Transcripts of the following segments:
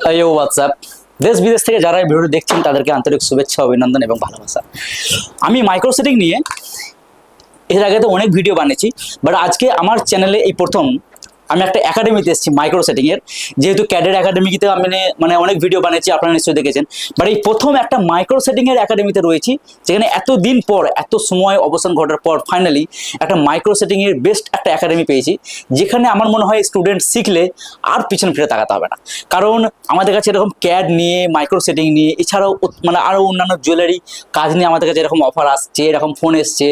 Hello WhatsApp, দেশ বিদেশ থেকে যারা এই ভিডিওটি দেখছেন তাদেরকে আন্তরিক শুভেচ্ছা, অভিনন্দন এবং ভালোবাসা। আমি মাইক্রো সেটিং নিয়ে এর আগে তো অনেক ভিডিও বানিয়েছি, বাট আজকে আমার চ্যানেলে এই প্রথম আমি একটা একাডেমিতে এসেছি মাইক্রো সেটিংয়ের। যেহেতু ক্যাডের একাডেমিতে আমি মানে অনেক ভিডিও বানিয়েছি, আপনারা নিশ্চয়ই দেখেছেন, বাট এই প্রথম একটা মাইক্রো সেটিংয়ের একাডেমিতে রয়েছি, যেখানে এতদিন পর, এত সময় অবসান ঘটার পর ফাইনালি একটা মাইক্রো সেটিংয়ের বেস্ট একটা একাডেমি পেয়েছি, যেখানে আমার মনে হয় স্টুডেন্ট শিখলে আর পিছনে ফিরে তাকাতে হবে না। কারণ আমাদের কাছে এরকম ক্যাড নিয়ে, মাইক্রো সেটিং নিয়ে, এছাড়াও মানে আরও অন্যান্য জুয়েলারি কাজ নিয়ে আমাদের কাছে এরকম অফার আসছে, এরকম ফোন এসছে,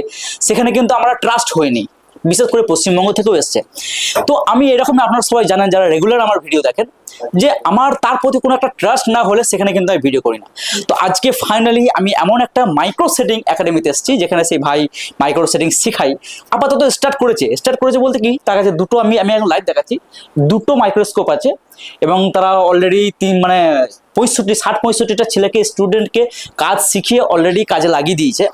সেখানে কিন্তু আমরা ট্রাস্ট হয়নি, বিশেষ করে পশ্চিমবঙ্গ থেকেও এসছে। তো আমি এরকম, আপনারা সবাই জানেন যারা রেগুলার আমার ভিডিও দেখেন, যে আমার তার প্রতি কোনো একটা ট্রাস্ট না হলে সেখানে কিন্তু আমি ভিডিও করি না। তো আজকে ফাইনালি আমি এমন একটা মাইক্রো সেটিং একাডেমিতে এসেছি, যেখানে সেই ভাই মাইক্রো সেটিং শিখাই। আপাতত স্টার্ট করেছে বলতে কি, তার কাছে দুটো আমি এখন লাইভ দেখাচ্ছি, দুটো মাইক্রোস্কোপ আছে এবং তারা অলরেডি 60-65টা ছেলেকে, স্টুডেন্টকে কাজ শিখিয়ে অলরেডি কাজে লাগিয়ে দিয়েছে।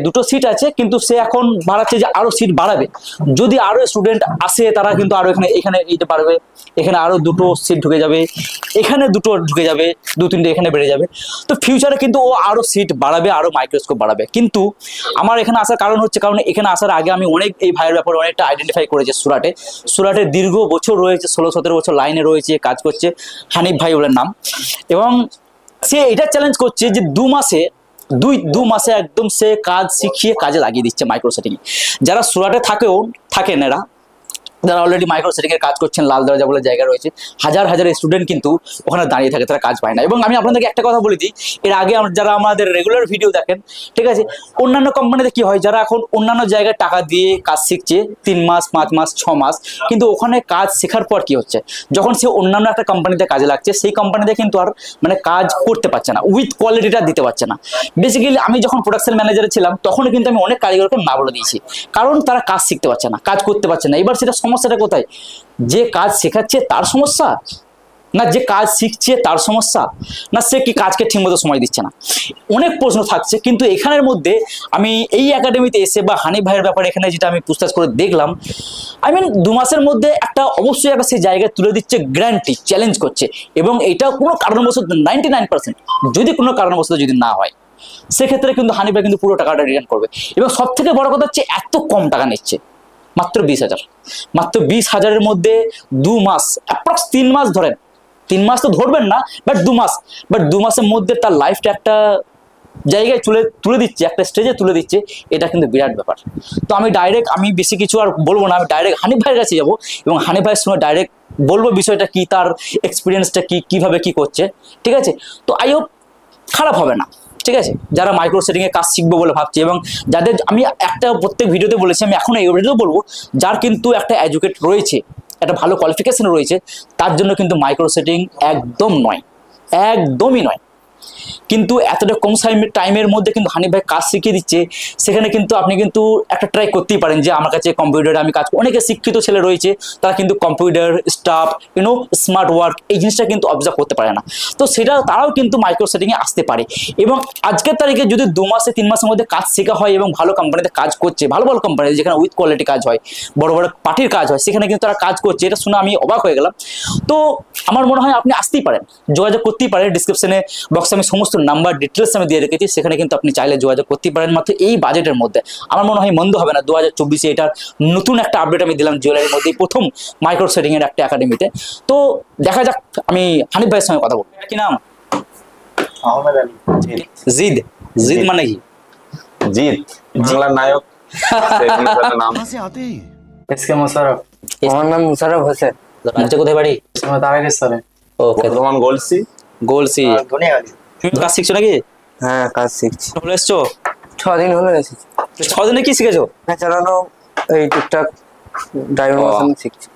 দুটো সিট আছে, কিন্তু সে এখন বাড়াচ্ছে যে আরো সিট বাড়াবে, যদি আরো স্টুডেন্ট আসে তারা কিন্তু আরো এখানে দিতে পারবে। এখানে আরো দুটো সিট ঢুকে যাবে, এখানে দুটো ঢুকে যাবে, 2-3টে এখানে বেড়ে যাবে। তো ফিউচারে কিন্তু ও আরো সিট বাড়াবে, আরো মাইক্রোস্কোপ বাড়াবে। কিন্তু আমার এখানে আসার কারণ হচ্ছে, কারণ এখানে আসার আগে আমি অনেক এই ভাইয়ের ব্যাপারে অনেকটা আইডেন্টিফাই করেছি। সুরাটে দীর্ঘ বছর রয়েছে, 16-17 বছর লাইনে রয়েছে, কাজ করছে, হানিফ ভাই বলে নাম। এবং সে এটা চ্যালেঞ্জ করছে যে দু মাসে একদম সে কাজ শিখিয়ে কাজে লাগিয়ে দিচ্ছে মাইক্রো সেটিং। যারা সুরাটে থাকেন এরা, যারা অলরেডি মাইক্রো সেটিং এর কাজ করছেন, লাল দরজা বলে জায়গা রয়েছে, হাজার স্টুডেন্ট কিন্তু ওখানে দাঁড়িয়ে থাকে, তারা কাজ পায় না। এবং আমি আপনাদেরকে একটা কথা বলে দিই, এর আগে যারা আমাদের রেগুলার ভিডিও দেখেন, ঠিক আছে, অন্যান্য কোম্পানিতে কি হয়, যারা এখন অন্যান্য জায়গায় টাকা দিয়ে কাজ শিখছে 3 মাস, 5 মাস, 6 মাস, কিন্তু ওখানে কাজ শেখার পর কি হচ্ছে, যখন সে অন্যান্য একটা কোম্পানিতে কাজে লাগছে, সেই কোম্পানিতে কিন্তু আর মানে কাজ করতে পারছে না, উইথ কোয়ালিটিটা দিতে পারছে না। বেসিক্যালি আমি যখন প্রোডাকশন ম্যানেজারে ছিলাম, তখন কিন্তু আমি অনেক কারিগরকে না বলে দিয়েছি, কারণ তারা কাজ শিখতে পারছে না, কাজ করতে পারছে না। এবার সেটা সমস্যাটা কোথায়, যে কাজ শেখাচ্ছে তার সমস্যা, না যে কাজ শিখছে তার সমস্যা, না সে কি কাজকে ঠিকমতো সময় দিচ্ছে না? অনেক প্রশ্ন থাকছে। কিন্তু এখানের মধ্যে আমি এই একাডেমিতে এসে, বা হানিফ ভাইয়ের ব্যাপারে এখানে যেটা আমি পুছতাছ করে দেখলাম, 2 মাসের মধ্যে অবশ্যই একটা সেই জায়গায় তুলে দিচ্ছে, গ্যারান্টি চ্যালেঞ্জ করছে। এবং এটা কোনো কারণবশত 99%, যদি কোনো কারণবশত যদি না হয়, সেক্ষেত্রে কিন্তু হানিফ ভাই কিন্তু পুরো টাকাটা রিটার্ন করবে। এবং সব থেকে বড় কথা হচ্ছে, এত কম টাকা নিচ্ছে, মাত্র 20,000। মাত্র 20,000-এর মধ্যে 2 মাস, অ্যাপ্রক্স 3 মাস ধরেন, 3 মাস তো ধরবেন না, বাট 2 মাসের মধ্যে তার লাইফটা একটা জায়গায় তুলে দিচ্ছে, একটা স্টেজে তুলে দিচ্ছে। এটা কিন্তু বিরাট ব্যাপার। তো আমি বেশি কিছু আর বলবো না, আমি ডাইরেক্ট হানিফ ভাইয়ের কাছে যাবো এবং হানিফ ভাইয়ের সঙ্গে ডাইরেক্ট বলবো বিষয়টা কি, তার এক্সপিরিয়েন্সটা কি, কিভাবে কি করছে, ঠিক আছে? তো আই হোপ খারাপ হবে না, ঠিক আছে? যারা মাইক্রো সেটিং এ কাজ শিখবো বলে ভাবছি, এবং যাদের আমি প্রত্যেক ভিডিওতে বলেছি, আমি এখন এই ভিডিওতে বলবো, যার কিন্তু একটা এডুকেট রয়েছে, একটা ভালো কোয়ালিফিকেশন রয়েছে, তার জন্য কিন্তু মাইক্রো সেটিং একদমই নয়। কিন্তু এতটা কম টাইমের মধ্যে কিন্তু হানিফ ভাই কাজ শিখিয়ে দিচ্ছে। সেখানে কিন্তু আপনি কিন্তু একটা ট্রাই করতেই পারেন, যে আমার কাছে কম্পিউটারে আমি কাজ, অনেকে শিক্ষিত ছেলে রয়েছে, তারা কিন্তু কম্পিউটার স্টাফ, স্মার্ট ওয়ার্ক, এই জিনিসটা কিন্তু অবজার্ভ করতে পারে না। তো তারাও কিন্তু মাইক্রো সেটিংয়ে আসতে পারে। এবং আজকের তারিখে যদি 2 মাসে 3 মাসের মধ্যে কাজ শেখা হয় এবং ভালো কোম্পানিতে কাজ করছে, ভালো কোম্পানিতে, যেখানে উইথ কোয়ালিটি কাজ হয়, বড় পার্টির কাজ হয়, সেখানে কিন্তু তারা কাজ করছে, এটা শুনে আমি অবাক হয়ে গেলাম। তো আমার মনে হয় আপনি আসতেই পারেন, যোগাযোগ করতেই পারেন। ডিসক্রিপশনে বক্সে আমি সমস্ত নাম্বার ডিটেলস আমি দিয়ে রেখেছি, সেখানে কিন্তু আপনি চাইলে যোগাযোগ করতে পারেন, মাত্র এই বাজেটের মধ্যে। আমার মনে হয় মন্দ হবে না। 2024-এ এটার নতুন একটা আপডেট আমি দিলাম, জুয়েলারির মধ্যে প্রথম মাইক্রো সেটিং এর একটা একাডেমিতে। তো দেখা যাক, আমি হানিফ ভাইয়ের সঙ্গে কথা বলবো। কি নাম? আহমেদ আলী। জিদ মানে কি? জিদ বাংলার নায়ক। নাম এসকে মুশারফ। আমার নাম মুশারফ হোসেন। রাজ্য কোথায় বাড়ি? তারাকেশ্বরে। ওকে, বর্ধমান গোলসি। তুমি কাজ শিখছো নাকি? হ্যাঁ, কাজ শিখছি। হলে এসছো? 6 দিন হলো এসেছি। 6 দিনে কি শিখেছো? হ্যাঁ, চালানো, এই টুকটাক ড্রাইভিং মেশিন শিখছি।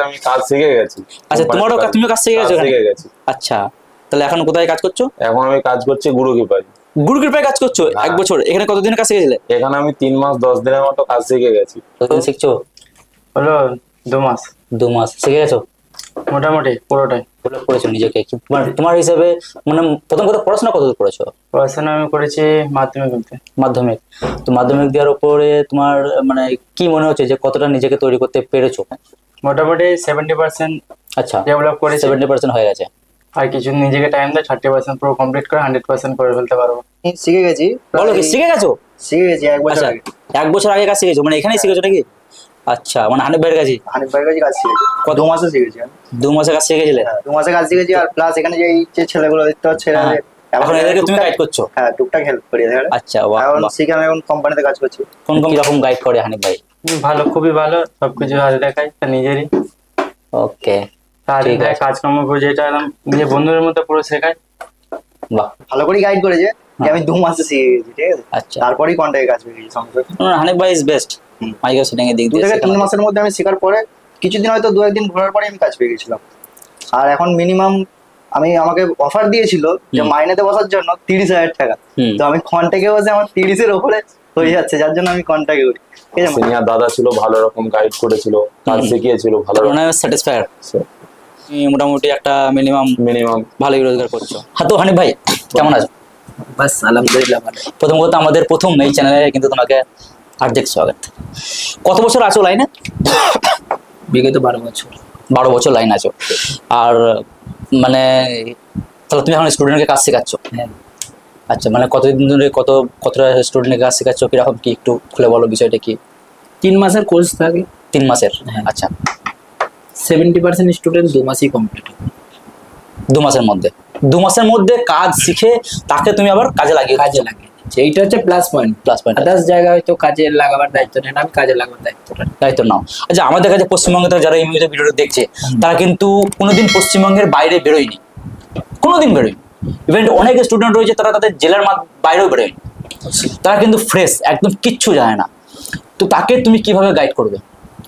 আমি কাজ শিখে গেছি। আচ্ছা, তুমিও কাজ শিখে গেছো? আচ্ছা, তাহলে এখন কোথায় কাজ করছো? এখন আমি কাজ করছি গুরুকৃপায় কাজ করছো 1 বছর। এখানে কতদিন কাজ শিখেছিলে? এখানে আমি 3 মাস 10 দিনের মতো কাজ শিখে গেছি। কতদিন শিখছো? হলো 2 মাস। 2 মাস শিখে গেছো মোটামুটি পুরোটাই করেছো নিজেকে? তোমার হিসাবে মানে প্রথম কথা, পড়াশোনা কতদূর করেছো? পড়াশোনা আমি করেছি মাধ্যমিক। তো মাধ্যমিক দেওয়ার উপরে তোমার মানে কি মনে হচ্ছে যে কতটা নিজেকে তৈরি করতে পেরেছো? মোটামুটি 70% আচ্ছা, ডেভেলপ করেছি। 70% হয়ে গেছে। আর কিছু নিজেকে টাইম দেয়, 30% পুরো কমপ্লিট করে 100% করে ফেলতে পারবো। শিখে গেছি, বলো কি শিখে গেছো? শিখে গেছি 1 বছর আচ্ছা, আগে। 1 বছর আগে কাজ শিখেছো, মানে এখানেই শিখেছো নাকি? আচ্ছা, মানে হানিফ ভাইয়ের কাছে হানিফ ভাইয়ের কাছে কাজ শিখেছি, কত? 2 মাসে শিখেছি আমি। 2 মাসে কাজ শিখেছিলে? হ্যাঁ, 2 মাসে কাজ শিখেছি। আর প্লাস এখানে যে ছেলেগুলো দেখতে পাচ্ছ, হ্যাঁ, এখন এদেরকে তুমি গাইড করছো? হ্যাঁ, টুকটাক হেল্প করি এদের। আচ্ছা, বাহ, এখন বাহ। শিখে আমি এখন কোম্পানিতে কাজ করছি। কোন কোন রকম গাইড করে হানিফ ভাই? ভালো, খুবই ভালো, সবকিছু হাতে দেখায় তার নিজেরই। ওকে, কাজ ঠিক দেয়, আছে। কাজকর্ম করে যেটা একদম নিজের বন্ধুদের মতো পুরো শেখায়। বাহ, ভালো করে গাইড করেছে যে আমি 2 মাসে শিখে গেছি, ঠিক আছে। আচ্ছা। তারপরেই কন্ট্যাক্টে কাজ পেয়ে গেছি সমস্যা। হানিফ ভাই ইজ বেস্ট মাইক্রো সেটিং এর দিক 2 দিয়ে। থেকে 3 মাসের মধ্যে আমি শেখার পরে কিছুদিন, হয়তো 2-1 দিন ঘোরার পরে আমি কাজ পেয়ে গেছিলাম। আর এখন মিনিমাম আমাকে অফার দিয়েছিল যে মাইনেতে বসার জন্য 30,000 টাকা। হুম। তো আমি কন্ট্যাক্টে বসে আমার 30-এর উপরে হয়ে যাচ্ছে, যার জন্য আমি কন্ট্যাক্টে করি, ঠিক আছে। সিনিয়র দাদা ছিল, ভালো রকম গাইড করেছিল, কাজ শিখিয়েছিল ভালো রকম। মানে স্যাটিসফায়ার, মোটামুটি একটা মিনিমাম মিনিমাম ভালোই রোজগার করছো। হ্যাঁ, তো হানিফ ভাই কেমন আছো? বাস আলহামদুলিল্লাহ ভালো। প্রথম কথা আমাদের প্রথম এই চ্যানেলে কিন্তু তোমাকে হার্দিক স্বাগত। কত বছর আছো লাইনে? বিগত 12 বছর। 12 বছর লাইন আছো। আর মানে তাহলে তুমি এখন স্টুডেন্টকে কাজ শেখাচ্ছ? হ্যাঁ। আচ্ছা, মানে কতদিন ধরে কতটা স্টুডেন্টকে কাজ শেখাচ্ছ, কিরকম কি একটু খুলে বলো বিষয়টা কি? 3 মাসের কোর্স থাকে। 3 মাসের? হ্যাঁ। আচ্ছা, 70% স্টুডেন্ট 2 মাসেই কমপ্লিট হয়। 2 মাসের মধ্যে? 2 মাসের মধ্যে কাজ শিখে তাকে তুমি আবার কাজে লাগিয়ে কাজে লাগে, এইটা হচ্ছে plus point. Plus point others জায়গায় হয়তো কাজে লাগাবার দায়িত্ব নেই না, আমি কাজে লাগাবার দায়িত্ব নেই। দায়িত্ব নাও। আচ্ছা, আমাদের কাছে পশ্চিমবঙ্গে যারা এই মুহূর্তে ভিডিওটা দেখছে তারা কিন্তু কোনোদিন পশ্চিমবঙ্গের বাইরে বেরোয়নি, কোনোদিন বেরোয়নি। ইভেন অনেক স্টুডেন্ট রয়েছে তারা তাদের জেলার বাইরেও বেরোয়নি, তারা কিন্তু ফ্রেশ, একদম কিচ্ছু জানে না। তো তাকে তুমি কিভাবে গাইড করবে?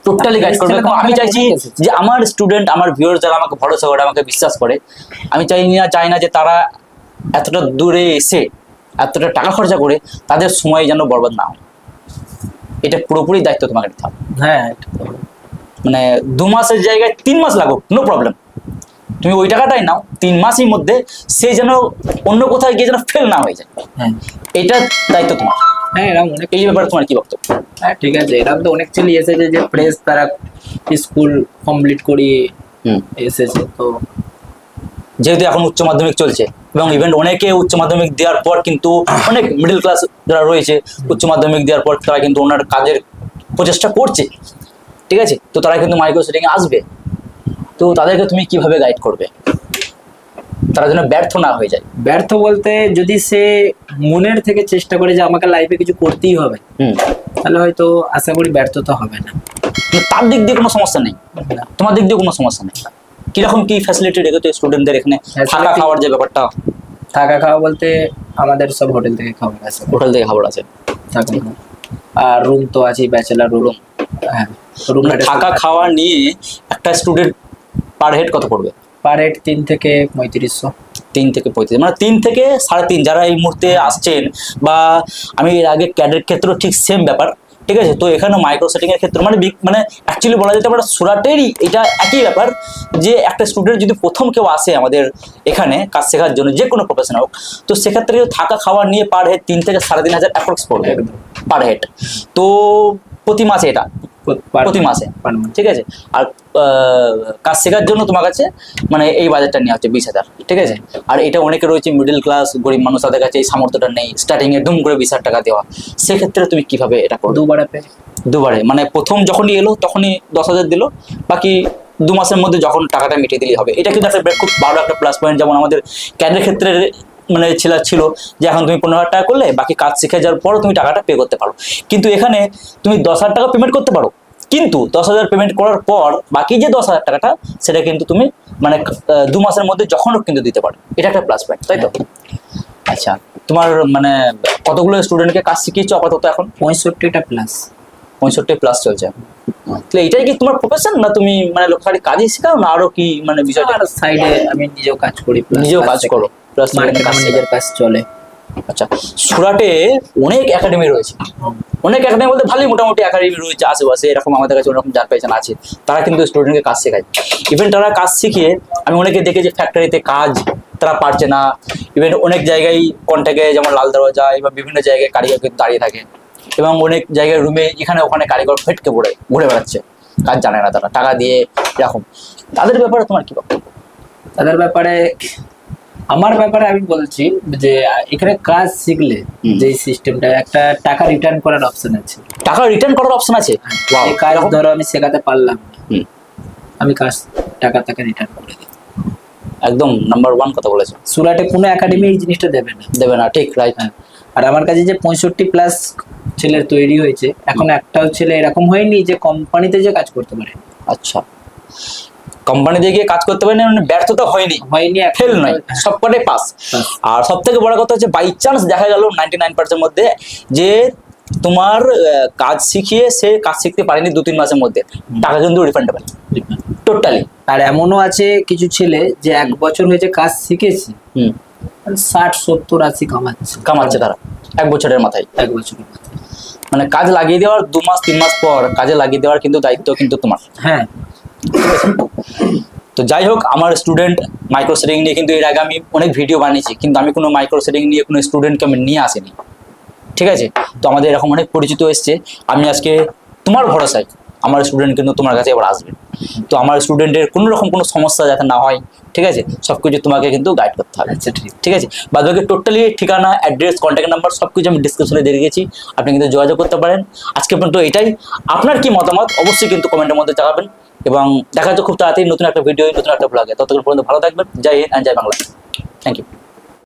টোটালি গাইড করবে। আমি চাইছি যে আমার স্টুডেন্ট, আমার ভিউয়ার্স যারা আমাকে ভরসা করে, আমাকে বিশ্বাস করে, আমি চাই না যে তারা এতটা দূরে এসে এতটা টাকা খরচা করে তাদের সময় যেন বরবাদ না হয়। এটা পুরোপুরি দায়িত্ব তোমাকে নিতে হবে। হ্যাঁ, মানে 2 মাসের জায়গায় 3 মাস লাগুক, নো প্রবলেম, তুমি ওই টাকাটাই নাও। 3 মাসের মধ্যে সে যেন অন্য কোথাও গিয়ে যেন ফেল না হয়ে যায়, হ্যাঁ, এটা দায়িত্ব তোমার। হ্যাঁ, এরকম অনেক। এই ব্যাপারে তোমার কি বক্তব্য? হ্যাঁ, ঠিক আছে, এরকম তো অনেক ছেলে এসেছে যে প্রেস তারা স্কুল কমপ্লিট করিয়ে এসেছে। তো যেহেতু এখন উচ্চ মাধ্যমিক চলছে এবং ইভেন্ট অনেকে উচ্চ মাধ্যমিক দেওয়ার পর কিন্তু অনেক মিডল ক্লাস যারা রয়েছে উচ্চ মাধ্যমিক দেওয়ার পর তারা কিন্তু ওনার কাজের প্রচেষ্টা করছে, ঠিক আছে। তো তারা কিন্তু মাইক্রো সেটিং এ আসবে। তো তাদেরকে তুমি কিভাবে গাইড করবে তারা যেন ব্যর্থ না হয়ে যায়? ব্যর্থ বলতে, যদি সে মনের থেকে চেষ্টা করে যে আমাকে লাইফে কিছু করতেই হবে, তাহলে হয়তো আশা করি ব্যর্থতা হবে না। মানে তার দিক দিয়ে কোনো সমস্যা নেই, তোমার দিক দিয়ে কোনো সমস্যা নেই। কিরকম কি ফ্যাসিলিটি রেখেছো স্টুডেন্টদের এখানে? থাকা খাওয়ার যে ব্যাপারটা? থাকা খাওয়া বলতে আমাদের সব হোটেল থেকে খাবার আছে। হোটেল থেকে খাবার আছে? থাকা খাওয়া। আর রুম তো আছে, ব্যাচেলার রুম। হ্যাঁ, রুম। থাকা খাওয়া নিয়ে একটা স্টুডেন্ট পার হেড কত পড়বে? পার হেড 3 থেকে 3500। 3 থেকে 35, মানে 3 থেকে 3.5 যারা এই মুহূর্তে আসছেন, বা আমি এর আগে ক্যাডের ক্ষেত্রেও ঠিক সেম ব্যাপার, ঠিক আছে। তো এখানে মাইক্রো সেটিং এর ক্ষেত্রে মানে অ্যাকচুয়ালি বলা যেতে পারে সুরাটেরই এটা একই ব্যাপার, যে একটা স্টুডেন্ট যদি প্রথম কেউ আসে আমাদের এখানে কাজ শেখার জন্য, যে কোনো প্রফেশন হোক, তো সেক্ষেত্রে থাকা খাওয়া নিয়ে পার হেড 3 থেকে 3,500 অ্যাপ্রক্স পড়বে পার হেড। তো প্রতি মাসে, এটা প্রতি মাসে, ঠিক আছে। আর কাজ শেখার জন্য তোমার কাছে মানে এই বাজেটটা নেওয়া হচ্ছে 20,000, ঠিক আছে। আর এটা অনেকে রয়েছে মিডল ক্লাস গরিব মানুষ, তাদের কাছে এই সামর্থ্যটা নেই স্টার্টিং এ দুম করে 20,000 টাকা দেওয়া। সেক্ষেত্রে তুমি কিভাবে এটা করো? দুবারে, মানে প্রথম যখনই এলো তখনই 10,000 দিল, বাকি 2 মাসের মধ্যে যখন টাকাটা মিটিয়ে দিলেই হবে। এটা কিন্তু একটা খুব ভালো একটা প্লাস পয়েন্ট। যেমন আমাদের ক্যাডের ক্ষেত্রে মানে ছিল যে এখন তুমি 15,000 টাকা করলে বাকি কাজ শিখে যাওয়ার পরও তুমি টাকাটা পে করতে পারো। কিন্তু এখানে তুমি 10,000 টাকা পেমেন্ট করতে পারো, কিন্তু 10,000 পেমেন্ট করার পর বাকি যে 10,000 টাকাটা সেটা কিন্তু তুমি মানে 2 মাসের মধ্যে যখনও কিন্তু দিতে পারো। এটা একটা প্লাস পয়েন্ট, তাই তো? আচ্ছা, তোমার মানে কতগুলো স্টুডেন্টকে কাজ শিখিয়েছো আপাতত এখন? 65টা প্লাস। 65 প্লাস চলছে। তাহলে এটাই কি তোমার প্রফেশন, না তুমি মানে লোকালি কাজই শেখাও, না আরো কি মানে বিষয়টা? আর সাইডে আমি নিজেও কাজ করি, নিজেও কাজ করো, প্লাস মার্কেটে আমার নিজের কাজ চলে। আচ্ছা, সুরাটে অনেক একাডেমি রয়েছে, অনেক একাডেমি বলতে ভালোই মোটামুটি একাডেমি রয়েছে আশেপাশে, এরকম আমাদের কাছে ওরকম যার পেছন আছে, তারা কিন্তু স্টুডেন্টকে কাজ শেখায়। ইভেন তারা কাজ শিখিয়ে আমি অনেকে দেখে যে ফ্যাক্টরিতে কাজ তারা পারছে না, ইভেন অনেক জায়গায় কন্ট্যাক্টে যেমন লাল দরজা বা বিভিন্ন জায়গায় কারিগর কিন্তু দাঁড়িয়ে থাকে, এবং অনেক জায়গায় রুমে এখানে ওখানে কারিগর ফেটকে ঘুরে বেড়াচ্ছে, কাজ জানে না তারা, টাকা দিয়ে এরকম। তাদের ব্যাপারে তোমার কি বক্তব্য? তাদের ব্যাপারে আমার ব্যাপারে আমি বলছি যে এখানে কাজ শিখলে যে সিস্টেমটা একটা টাকা রিটার্ন করার অপশন আছে। টাকা রিটার্ন করার অপশন আছে? Wow, এই কাজ এরকম? ধরো আমি শেখাতে পারলাম না, হুম, আমি কাজ টাকা টাকা রিটার্ন করে দিই। একদম নাম্বার 1 কথা বলেছো। সুরাটে কোনো একাডেমি এই জিনিসটা দেবে না। দেবে না, ঠিক, রাইট। আর আমার কাছে যে 65+ ছেলের তৈরি হয়েছে, এখন একটাও ছেলে এরকম হয়নি যে কোম্পানিতে যে কাজ করতে পারে। আচ্ছা, কোম্পানিতে গিয়ে কাজ করতে পারেনি মানে ব্যর্থতা হয়নি, হয়নি, ফেল নয়, সবকটাই পাস। আর সব থেকে বড় কথা হচ্ছে বাই চান্স দেখা গেল 99% মধ্যে যে তোমার কাজ শিখিয়ে সে কাজ শিখতে পারেনি 2-3 মাসের মধ্যে, টাকা কিন্তু রিফান্ডেবল টোটালি। আর এমনও আছে কিছু ছেলে যে 1 বছর হয়েছে কাজ শিখেছে, 60, 70, 80 কামাচ্ছে তারা 1 বছরের মাথায়। 1 বছরের মাথায়। মানে কাজ লাগিয়ে দেওয়ার 2 মাস 3 মাস পর কাজে লাগিয়ে দেওয়ার কিন্তু দায়িত্ব কিন্তু তোমার। হ্যাঁ, তো যাই হোক, আমার স্টুডেন্ট মাইক্রো সেটিং নিয়ে কিন্তু এর আগে আমি অনেক ভিডিও বানিয়েছি, কিন্তু আমি কোনো মাইক্রো সেটিং নিয়ে কোনো স্টুডেন্টকে আমি নিয়ে আসিনি, ঠিক আছে? তো আমাদের এরকম অনেক পরিচিত এসছে। আমি আজকে তোমার ভরসায় আমার স্টুডেন্ট কিন্তু তোমার কাছে এবার আসবে। তো আমার স্টুডেন্টের কোনো রকম কোনো সমস্যা যাতে না হয়, ঠিক আছে, সব কিছু তোমাকে কিন্তু গাইড করতে হবে। আচ্ছা ঠিক। ঠিক আছে, বাদ বাকি টোটালি ঠিকানা, অ্যাড্রেস, কন্ট্যাক্ট নাম্বার সব কিছু আমি ডিসক্রিপশনে দিয়ে রেখেছি, আপনি কিন্তু যোগাযোগ করতে পারেন। আজকে পর্যন্ত এটাই। আপনার কি মতামত অবশ্যই কিন্তু কমেন্টের মধ্যে জানাবেন, এবং দেখা যাচ্ছে খুব তাড়াতাড়ি নতুন একটা ভিডিও, নতুন একটা ব্লগে। ততক্ষণ পর্যন্ত ভালো থাকবেন। জয় হিন্দ, জয় বাংলা। Thank you.